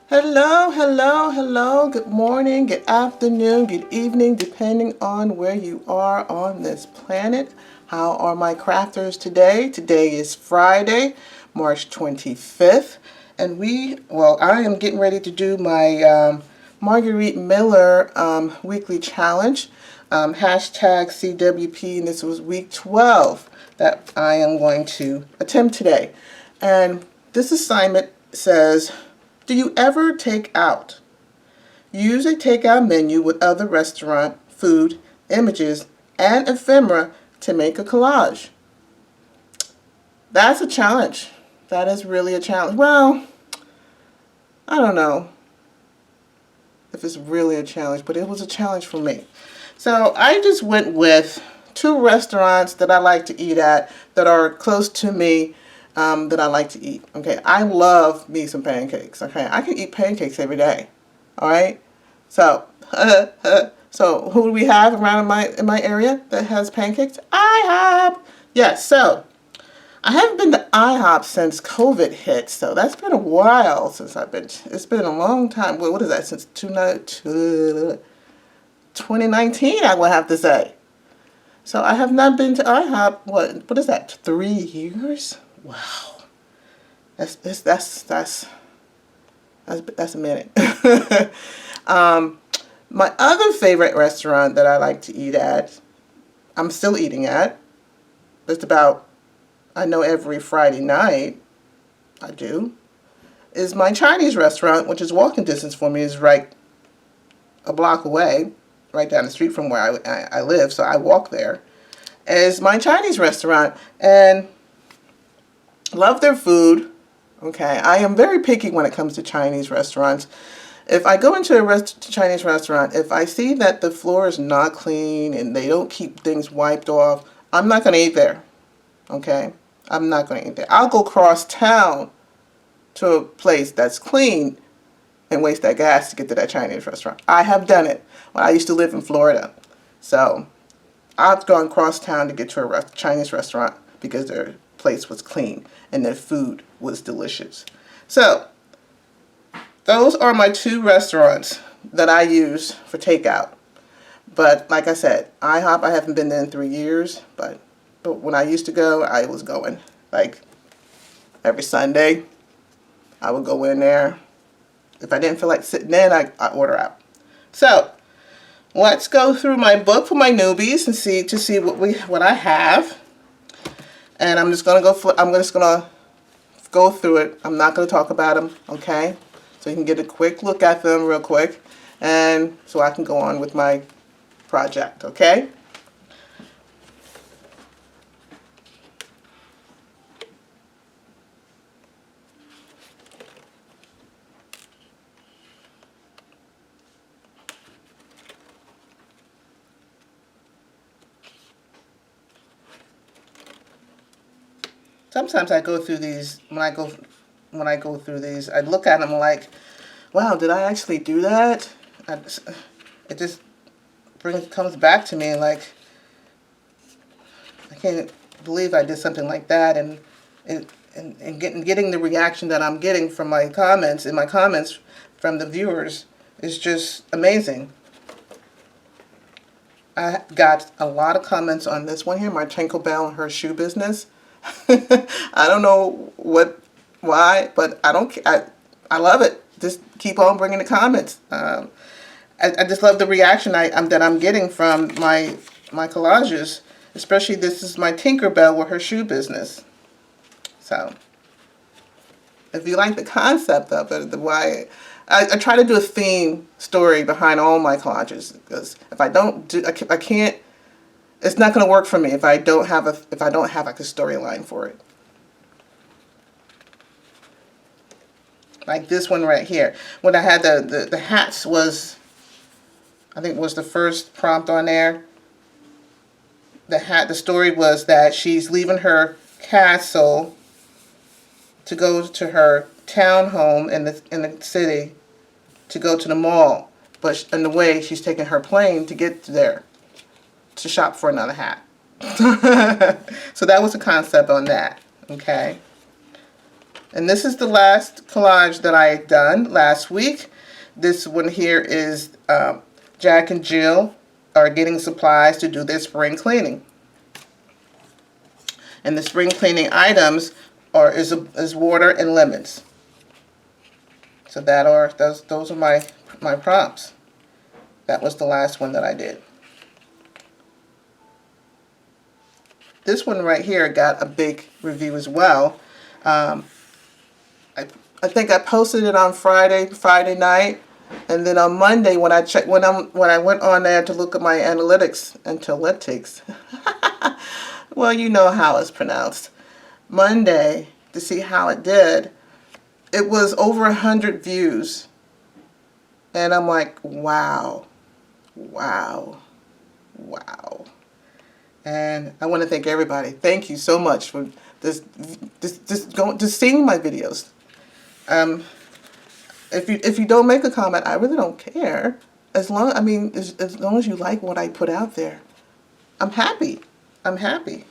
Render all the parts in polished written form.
Hello, hello, hello. Good morning, good afternoon, good evening, depending on where you are on this planet. How are my crafters today? Today is Friday, March 25th, and I am getting ready to do my Marguerite Miller weekly challenge, hashtag CWP, and this was week 12 that I am going to attempt today. And this assignment says, do you ever take out? Use a takeout menu with other restaurant food, images, and ephemera to make a collage. That's a challenge. That is really a challenge. Well, I don't know if it's really a challenge, but it was a challenge for me. So I just went with two restaurants that I like to eat at that are close to me, that I like to eat. Okay, I love me some pancakes. Okay, I can eat pancakes every day. All right, so so who do we have around in my area that has pancakes? IHOP. Yes. So I haven't been to IHOP since COVID hit. So that's been a while since I've been. It's been a long time. What is that? Since 2019, I would have to say. So I have not been to IHOP. What is that? 3 years? Wow, that's a minute. My other favorite restaurant that I like to eat at, I'm still eating at. Just about, I know every Friday night, I do, is my Chinese restaurant, which is walking distance for me, is right a block away, right down the street from where I live, so I walk there. Is my Chinese restaurant, and love their food. Okay, I am very picky when it comes to Chinese restaurants. If I go into a Chinese restaurant, if I see that the floor is not clean and they don't keep things wiped off, I'm not going to eat there. Okay, I'm not going to eat there. I'll go cross town to a place that's clean and waste that gas to get to that Chinese restaurant. I have done it when I used to live in Florida. So I've gone cross town to get to a Chinese restaurant because their place was clean and their food was delicious. So those are my two restaurants that I use for takeout. But like I said, IHOP, I haven't been there in 3 years, but when I used to go, I was going like every Sunday. I would go in there. If I didn't feel like sitting in, I order out. So let's go through my book for my newbies and see what I have. And I'm just gonna go through it. I'm not gonna talk about them, okay? So you can get a quick look at them real quick, and so I can go on with my project, okay? Sometimes I go through these when I go through these, I look at them like, wow, did I actually do that? It just comes back to me like, I can't believe I did something like that, and getting the reaction that I'm getting from my comments from the viewers is just amazing. I got a lot of comments on this one here, my Tinkle Bell and her shoe business. I don't know why, but I don't. I love it. Just keep on bringing the comments. I just love the reaction that I'm getting from my collages. Especially this is my Tinkerbell with her shoe business. So if you like the concept of it, I try to do a theme story behind all my collages, because if I don't do, I can't. It's not going to work for me if I don't have like a storyline for it. Like this one right here. When I had the hats was, I think was the first prompt on there. The story was that she's leaving her castle to go to her townhome in the city to go to the mall, but on the way she's taking her plane to get there to shop for another hat. So that was the concept on that. Okay. And this is the last collage that I had done last week. This one here is Jack and Jill are getting supplies to do their spring cleaning. And the spring cleaning items is water and lemons. So those are my prompts. That was the last one that I did. This one right here got a big review as well. I think I posted it on Friday night, and then on Monday when I went on there to look at my analytics, well, you know how it's pronounced. Monday, to see how it did, it was over 100 views. And I'm like, wow, wow, wow. And I want to thank everybody. Thank you so much for just seeing my videos. If you don't make a comment, I really don't care. As long as you like what I put out there, I'm happy. I'm happy.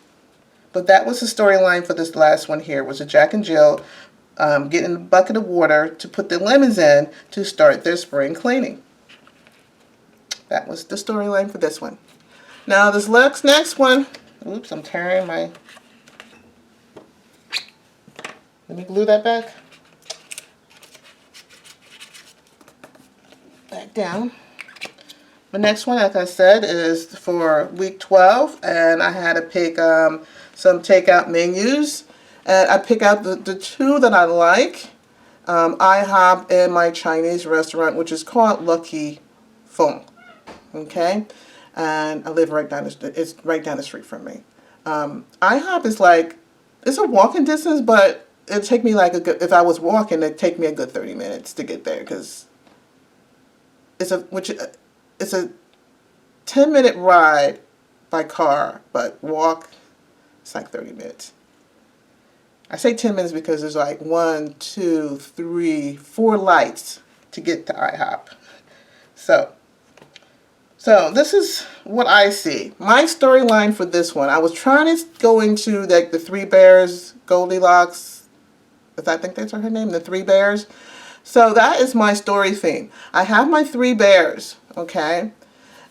But that was the storyline for this last one here. Was a Jack and Jill getting a bucket of water to put the lemons in to start their spring cleaning. That was the storyline for this one. Now this next one. Oops, I'm tearing my. Let me glue that back down. The next one, like I said, is for week 12, and I had to pick some takeout menus, and I pick out the two that I like. IHOP and my Chinese restaurant, which is called Lucky Feng. Okay, and I live right down it's right down the street from me. IHOP is like, it's a walking distance, but it'd take me like if I was walking, it'd take me a good 30 minutes to get there, because it's a 10-minute ride by car, but walk, it's like 30 minutes. I say 10 minutes because there's like 1, 2, 3, 4 lights to get to IHOP. So this is what I see. My storyline for this one, I was trying to go into like the Three Bears, Goldilocks, I think that's her name, the Three Bears. So that is my story theme. I have my 3 bears, okay?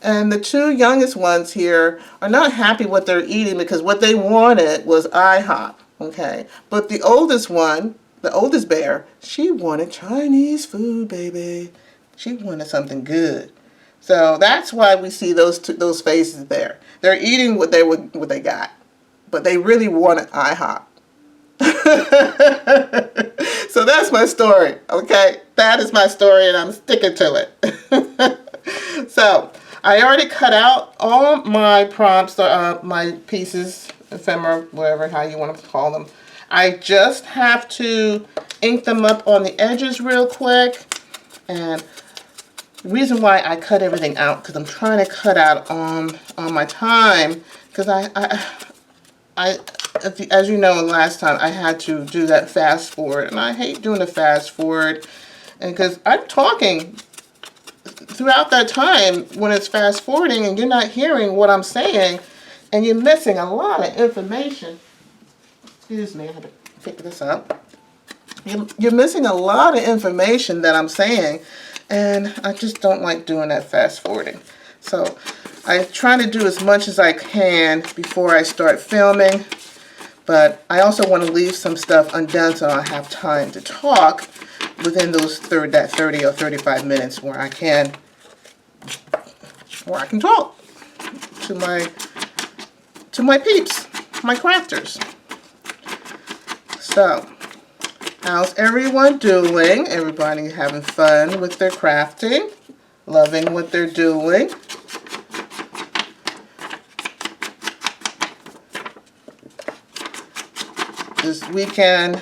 And the 2 youngest ones here are not happy what they're eating because what they wanted was IHOP, okay? But the oldest one, the oldest bear, she wanted Chinese food, baby. She wanted something good. So that's why we see those faces there. They're eating what they got, but they really wanted IHOP. So that's my story, okay? That is my story, and I'm sticking to it. So I already cut out all my prompts, my pieces, ephemera, whatever, how you want to call them. I just have to ink them up on the edges real quick. And the reason why I cut everything out, because I'm trying to cut out on my time, because as you know, last time I had to do that fast forward, and I hate doing the fast forward, and because I'm talking throughout that time when it's fast forwarding and you're not hearing what I'm saying, and you're missing a lot of information. Excuse me, I had to pick this up. You're missing a lot of information that I'm saying, and I just don't like doing that fast forwarding. So I try to do as much as I can before I start filming. But I also want to leave some stuff undone so I have time to talk within that 30 or 35 minutes where I can talk to my peeps, my crafters. So, how's everyone doing? Everybody having fun with their crafting? Loving what they're doing? This weekend,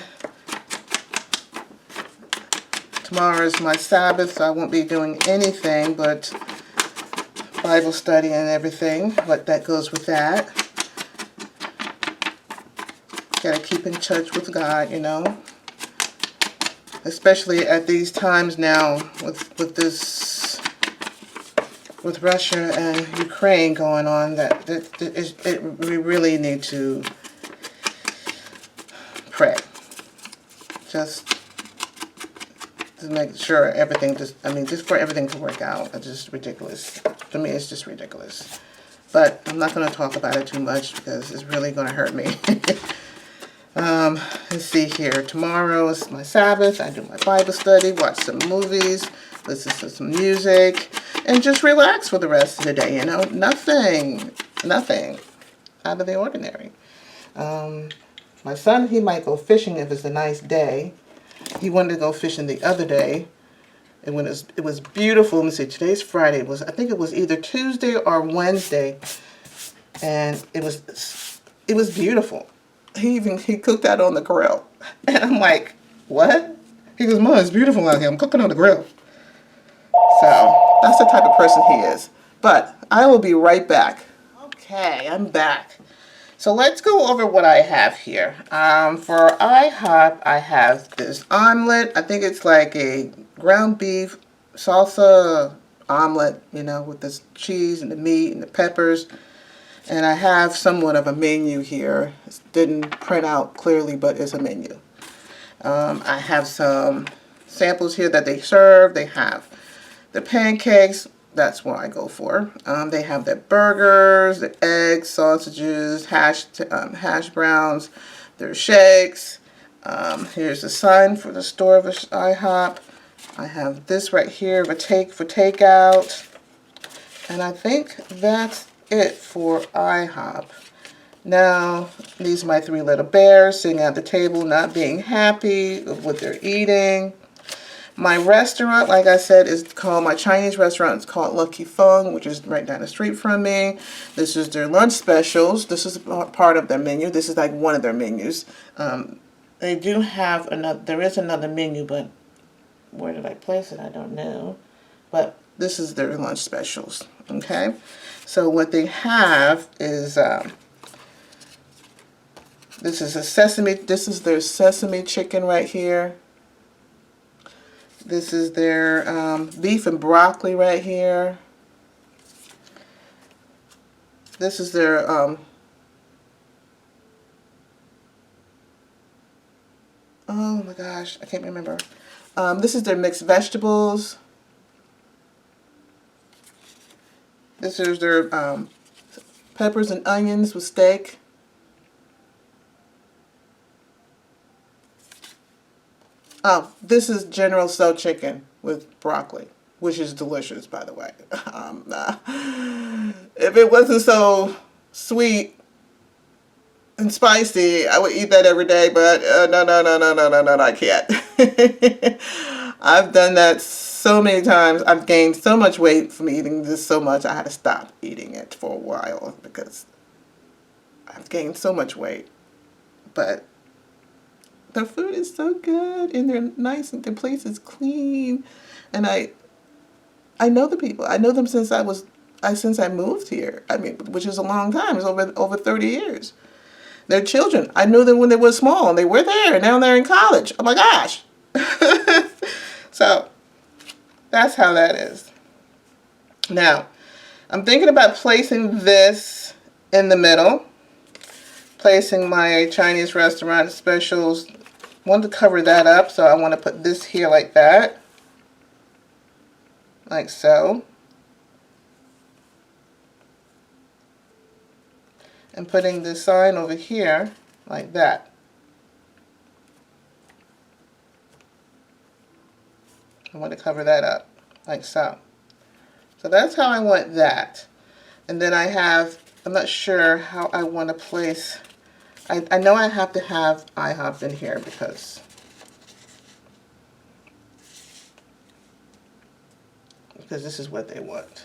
tomorrow is my Sabbath, so I won't be doing anything but Bible study and everything, what that goes with that. Gotta keep in touch with God, you know. Especially at these times now with Russia and Ukraine going on, we really need to pray. just to make sure everything just for everything to work out. It's just ridiculous. To me, it's just ridiculous. But I'm not going to talk about it too much because it's really going to hurt me. Let's see here. Tomorrow is my Sabbath. I do my Bible study, watch some movies, listen to some music, and just relax for the rest of the day. You know, nothing out of the ordinary. My son, he might go fishing if it's a nice day. He wanted to go fishing the other day, and when it was beautiful. Let me see. Today's Friday. I think it was either Tuesday or Wednesday, and it was beautiful. He cooked out on the grill, and I'm like, what? He goes, Mom, it's beautiful out here. I'm cooking on the grill. So that's the type of person he is. But I will be right back. Okay, I'm back. So let's go over what I have here. For IHOP, I have this omelet. I think it's like a ground beef salsa omelet, you know, with this cheese and the meat and the peppers. And I have somewhat of a menu here. It didn't print out clearly, but it's a menu. I have some samples here that they serve. They have the pancakes. That's what I go for. They have the burgers, the eggs, sausages, hash browns, their shakes. Here's a sign for the store of IHOP. I have this right here for takeout. And I think that's it for IHOP. Now, these are my three little bears sitting at the table not being happy with what they're eating. My restaurant, like I said, is called, my Chinese restaurant is called Lucky Feng, which is right down the street from me. This is their lunch specials. This is part of their menu. This is like one of their menus. They do have there is another menu, but where did I place it? I don't know. But this is their lunch specials, okay? So what they have is, this is their sesame chicken right here. This is their beef and broccoli right here. This is their oh my gosh, I can't remember. This is their mixed vegetables. This is their peppers and onions with steak. Oh, this is General Tso chicken with broccoli, which is delicious, by the way. If it wasn't so sweet and spicy, I would eat that every day, but no, I can't. I've done that so many times. I've gained so much weight from eating this so much, I had to stop eating it for a while because I've gained so much weight. But their food is so good, and they're nice, and their place is clean. And I know the people. I know them since I moved here. I mean, which is a long time. It's over 30 years. Their children, I knew them when they were small, and they were there, and now they're in college. Oh my gosh. So that's how that is. Now, I'm thinking about placing this in the middle. Placing my Chinese restaurant specials. Want to cover that up, so I want to put this here like that. Like so. And putting this sign over here like that. I want to cover that up like so. So that's how I want that. And then I'm not sure how I want to place, I know I have to have IHOP in here because this is what they want.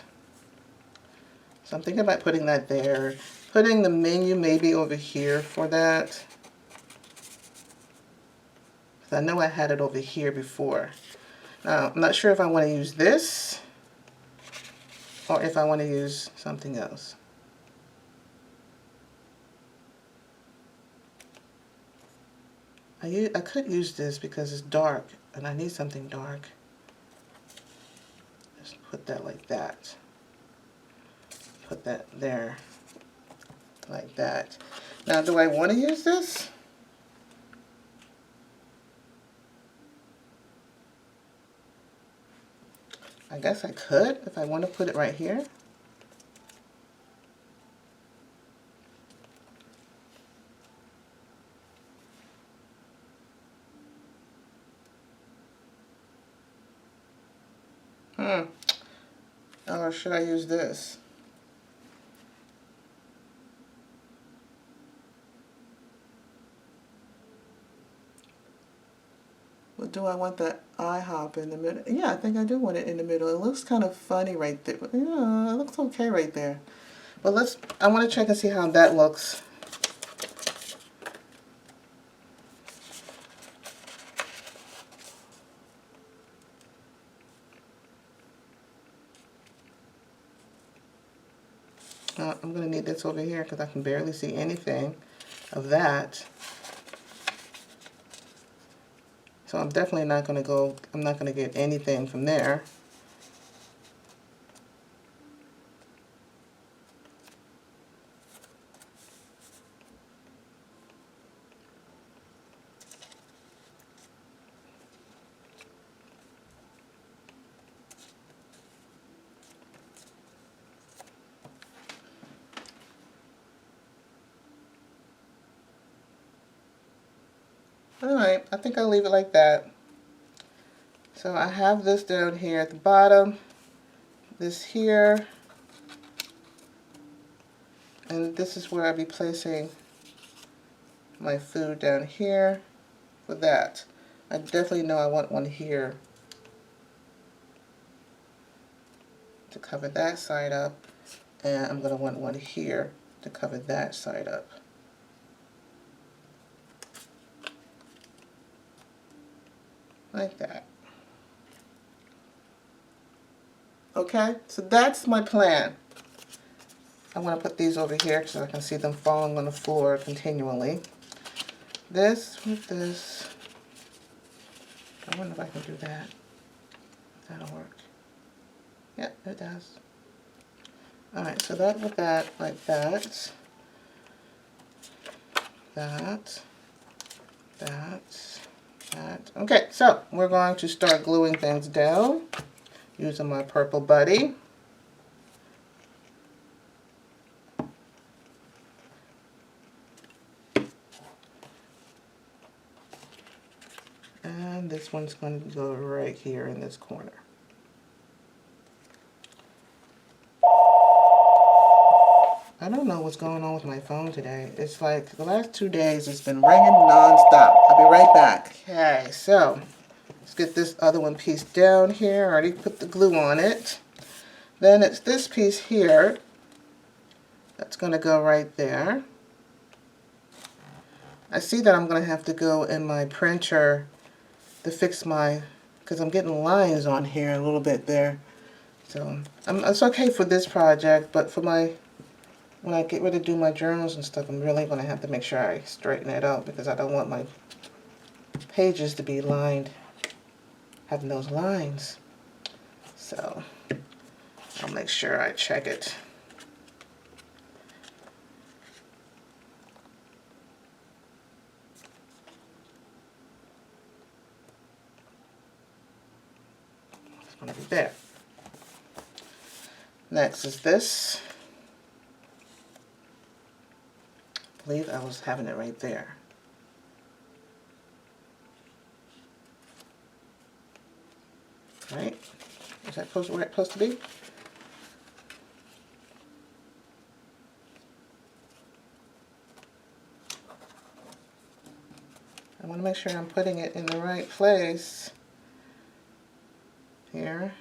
So I'm thinking about putting that there. Putting the menu maybe over here for that. I know I had it over here before. Now, I'm not sure if I want to use this or if I want to use something else. I could use this because it's dark and I need something dark. Just put that like that. Put that there like that. Now, do I want to use this? I guess I could if I want to put it right here. Or should I use this? Well, do I want the IHOP in the middle? Yeah, I think I do want it in the middle. It looks kind of funny right there. But yeah, it looks okay right there. But I want to check and see how that looks. I'm going to need this over here because I can barely see anything of that. So I'm definitely not going to go, I'm not going to get anything from there. Alright, I think I'll leave it like that. So I have this down here at the bottom, this here, and this is where I'll be placing my food down here for that. I definitely know I want one here to cover that side up, and I'm going to want one here to cover that side up. Like that. Okay, so that's my plan. I want to put these over here so I can see them falling on the floor continually. This with this. I wonder if I can do that. That'll work. Yeah, it does. Alright, so that with that, like that. That. Okay, so we're going to start gluing things down using my purple buddy. And this one's going to go right here in this corner. I don't know what's going on with my phone today. It's like the last 2 days it's been ringing non-stop. I'll be right back. Okay, so let's get this other one piece down here. I already put the glue on it. Then it's this piece here that's going to go right there. I see that I'm going to have to go in my printer to fix my, because I'm getting lines on here a little bit there. So it's okay for this project, but for my, when I get ready to do my journals and stuff, I'm really going to have to make sure I straighten it out because I don't want my pages to be lined, having those lines. So I'll make sure I check it. It's going to be there. Next is this. I believe I was having it right there. Right? Is that where it's supposed to be? I want to make sure I'm putting it in the right place. Here.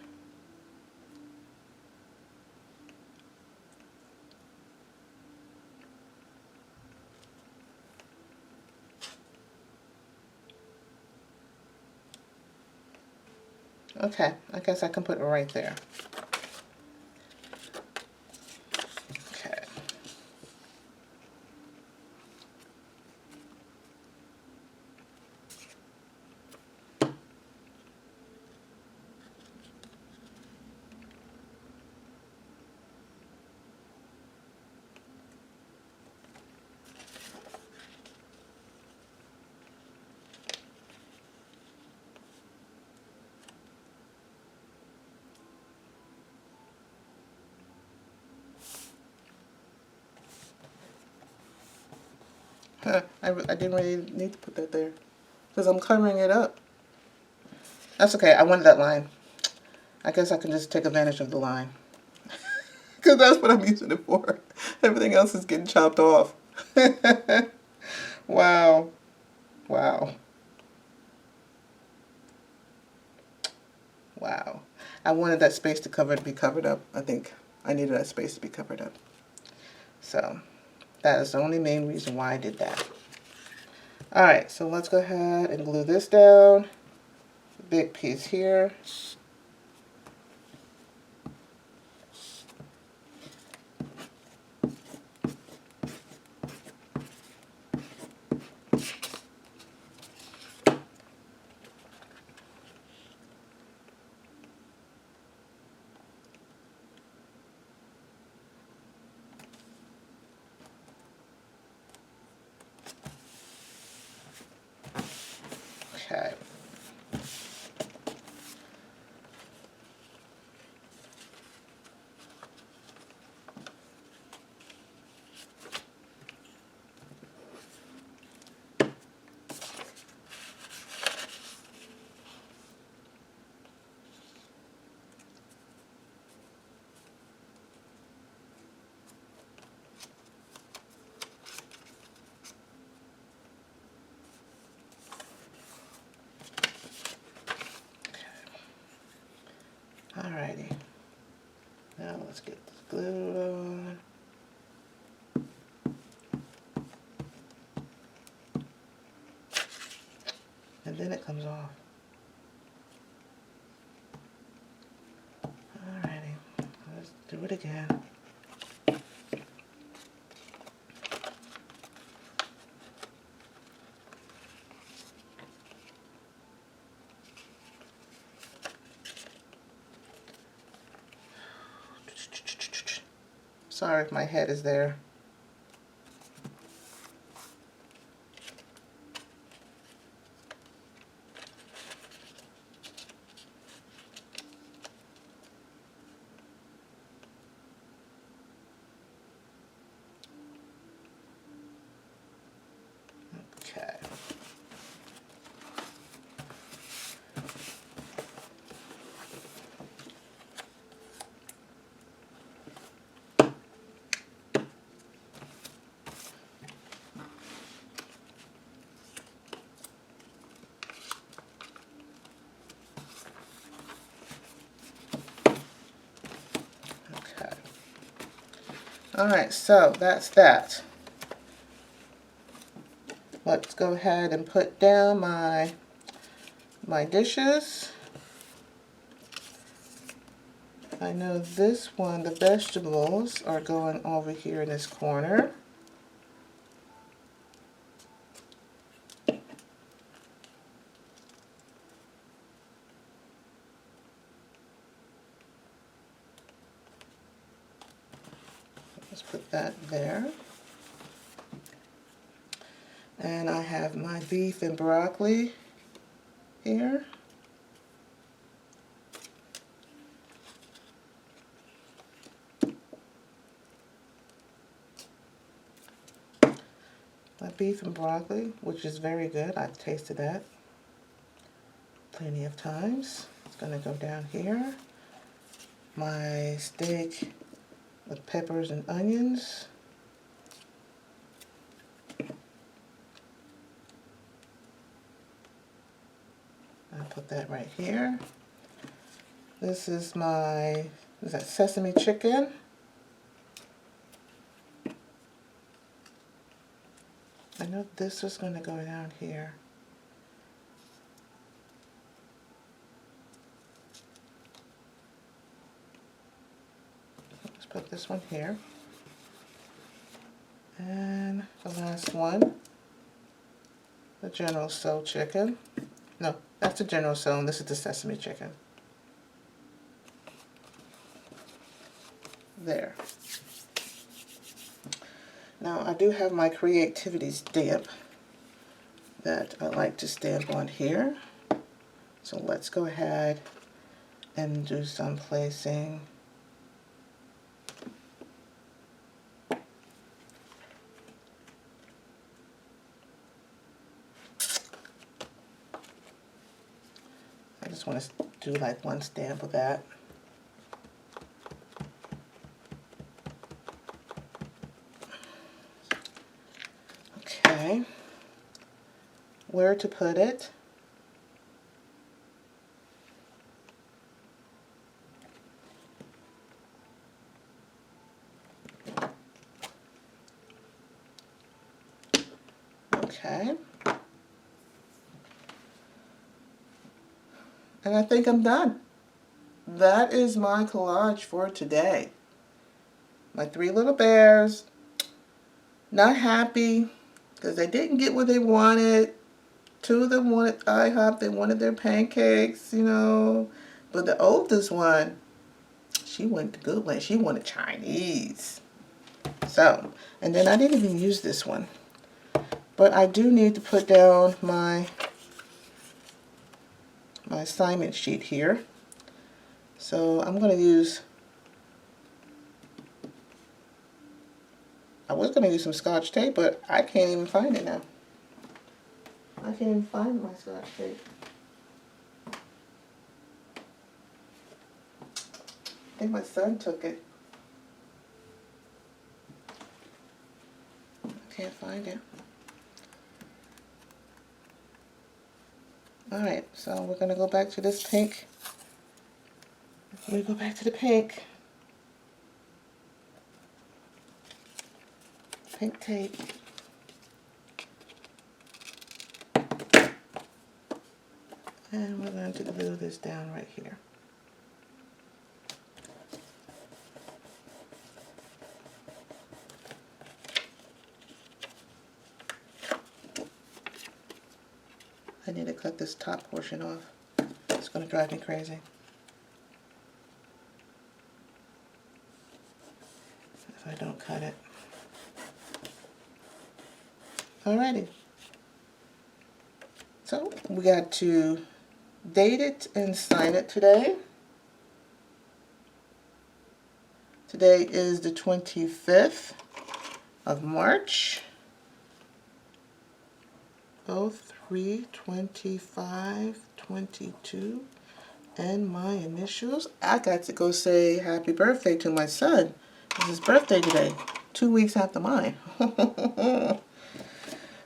Okay, I guess I can put it right there. Okay. I didn't really need to put that there because I'm covering it up. That's okay. I wanted that line. I guess I can just take advantage of the line because that's what I'm using it for. Everything else is getting chopped off. Wow. Wow. Wow. I wanted that space to be covered up. I think I needed that space to be covered up. So that is the only main reason why I did that. All right, so let's go ahead and glue this down. Big piece here. Okay. Alrighty. Now let's get this glued on. And then it comes off. Alrighty. Let's do it again. Sorry if my head is there. Okay. Alright, so that's that. Let's go ahead and put down my dishes. I know this one, the vegetables are going over here in this corner. Let's put that there. And I have my beef and broccoli here. My beef and broccoli, which is very good. I've tasted that plenty of times. It's going to go down here. My steak with peppers and onions. I'll put that right here. This is my, is that sesame chicken? I know this was going to go down here. Let's put this one here. And the last one, the General Tso chicken. No, that's the General Tso, and this is the sesame chicken. There. Now I do have my creativity stamp that I like to stamp on here. So let's go ahead and do some placing. just want to do like one stamp of that. Okay. Where to put it? Okay. And I think I'm done. That is my collage for today. My three little bears, not happy because they didn't get what they wanted. Two of them wanted IHOP, they wanted their pancakes, you know. But the oldest one, she went the good way. She wanted Chinese. So, and then I didn't even use this one. But I do need to put down my assignment sheet here. So I'm going to use, I was going to use some Scotch tape, but I can't even find it now. I can't even find my Scotch tape. I think my son took it. I can't find it. Alright, so we're going to go back to this pink. Let me go back to the pink. Pink tape. And we're going to glue this down right here. I need to cut this top portion off. It's going to drive me crazy. If I don't cut it. Alrighty. So we got to date it and sign it today. Today is the 25th of March. 03/25/22, and my initials. I got to go say happy birthday to my son. It's his birthday today, 2 weeks after mine.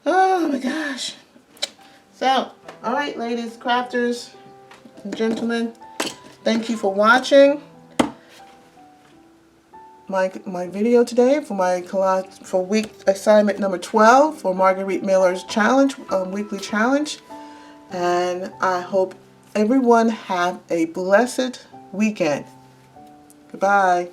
Oh my gosh. So, alright ladies, crafters, and gentlemen, thank you for watching my video today for my collage for week assignment number 12 for Marguerite Miller's challenge, weekly challenge. And I hope everyone have a blessed weekend. Goodbye.